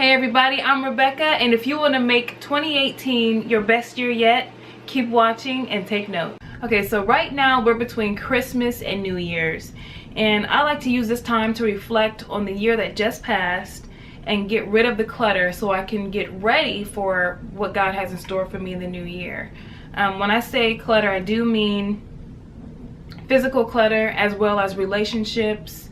Hey everybody, I'm Rebecca, and if you want to make 2018 your best year yet, keep watching and take note. Okay, so right now we're between Christmas and New Year's, and I like to use this time to reflect on the year that just passed and get rid of the clutter so I can get ready for what God has in store for me in the new year. When I say clutter, I do mean physical clutter as well as relationships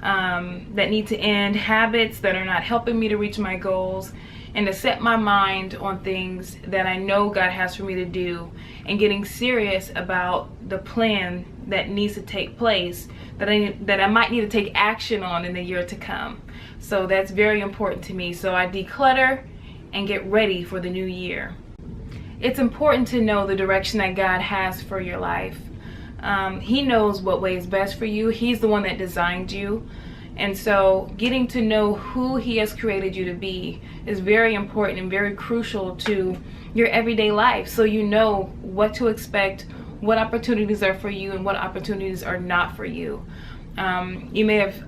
that need to end, habits that are not helping me to reach my goals, and to set my mind on things that I know God has for me to do, and getting serious about the plan that needs to take place that I might need to take action on in the year to come. So that's very important to me. So I declutter and get ready for the new year. It's important to know the direction that God has for your life. He knows what way is best for you. He's the one that designed you. And so getting to know who He has created you to be is very important and very crucial to your everyday life, so you know what to expect, what opportunities are for you and what opportunities are not for you. You may have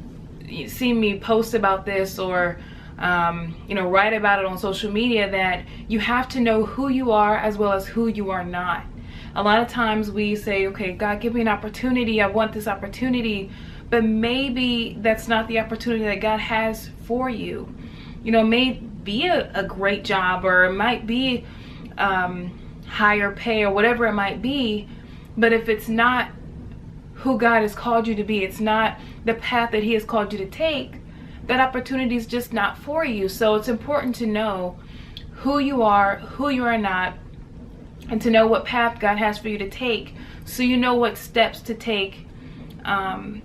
seen me post about this or write about it on social media, that you have to know who you are as well as who you are not. A lot of times we say, okay, God, give me an opportunity. I want this opportunity. But maybe that's not the opportunity that God has for you. You know, it may be a great job, or it might be higher pay, or whatever it might be. But if it's not who God has called you to be, it's not the path that He has called you to take, that opportunity is just not for you. So it's important to know who you are not, and to know what path God has for you to take, so you know what steps to take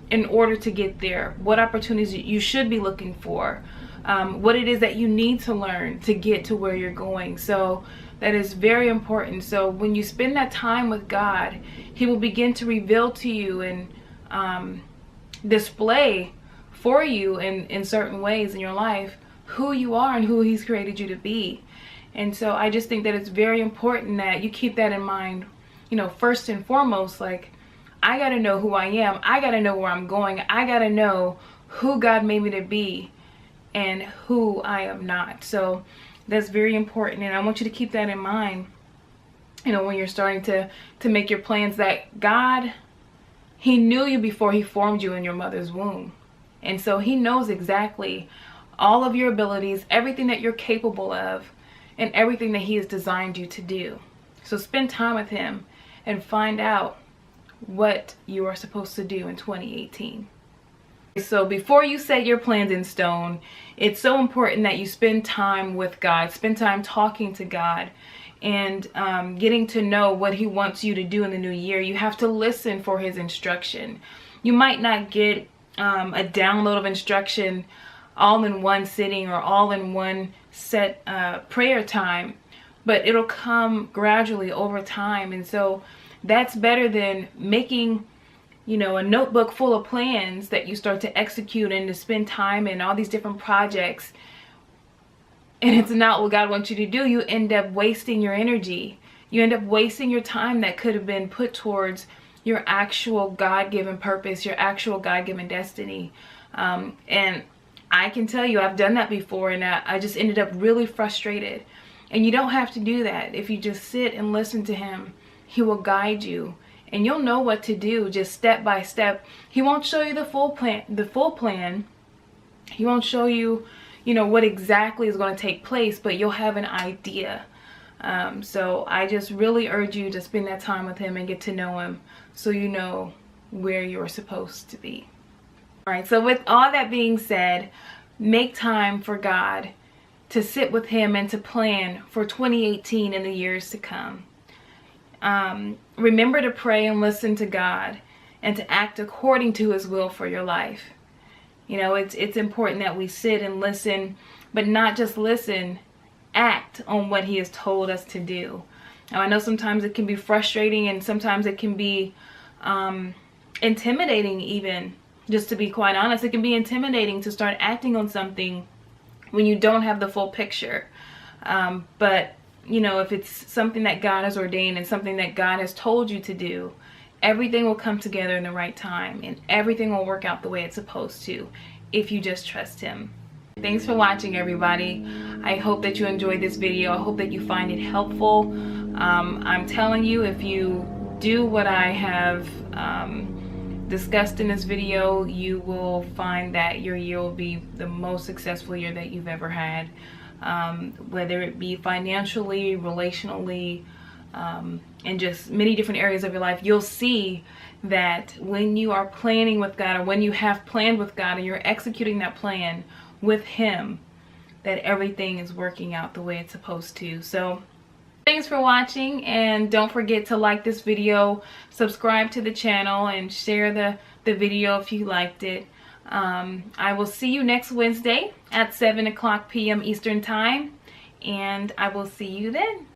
in order to get there, what opportunities you should be looking for, what it is that you need to learn to get to where you're going. So that is very important. So when you spend that time with God, He will begin to reveal to you and display for you in certain ways in your life who you are and who He's created you to be. And so I just think that it's very important that you keep that in mind, first and foremost. Like, I got to know who I am. I got to know where I'm going. I got to know who God made me to be and who I am not. So that's very important. And I want you to keep that in mind, when you're starting to make your plans, that God, He knew you before He formed you in your mother's womb. And so He knows exactly all of your abilities, everything that you're capable of, and everything that He has designed you to do. So spend time with Him and find out what you are supposed to do in 2018. So before you set your plans in stone, it's so important that you spend time with God, spend time talking to God, and getting to know what He wants you to do in the new year. You have to listen for His instruction. You might not get a download of instruction all in one sitting or all in one set prayer time, but it'll come gradually over time. And so that's better than making a notebook full of plans that you start to execute and to spend time in all these different projects, and it's not what God wants you to do. You end up wasting your energy. You end up wasting your time that could have been put towards your actual God-given purpose, your actual God-given destiny. And I can tell you, I've done that before, and I just ended up really frustrated. And you don't have to do that. If you just sit and listen to Him, He will guide you, and you'll know what to do, just step by step. He won't show you the full plan. He won't show you, what exactly is going to take place, but you'll have an idea. So I just really urge you to spend that time with Him and get to know Him, so you know where you're supposed to be. All right, so with all that being said, make time for God, to sit with Him and to plan for 2018 and the years to come. Remember to pray and listen to God, and to act according to His will for your life. It's important that we sit and listen, but not just listen, act on what He has told us to do. Now, I know sometimes it can be frustrating, and sometimes it can be intimidating even. Just to be quite honest, it can be intimidating to start acting on something when you don't have the full picture. But if it's something that God has ordained and something that God has told you to do, everything will come together in the right time, and everything will work out the way it's supposed to if you just trust Him. Thanks for watching, everybody. I hope that you enjoyed this video. I hope that you find it helpful. I'm telling you, if you do what I have discussed in this video, you will find that your year will be the most successful year that you've ever had, whether it be financially, relationally, and just many different areas of your life. You'll see that when you are planning with God, or when you have planned with God and you're executing that plan with Him, that everything is working out the way it's supposed to. So thanks for watching, and don't forget to like this video, subscribe to the channel, and share the video if you liked it. I will see you next Wednesday at 7 o'clock p.m. Eastern Time, and I will see you then.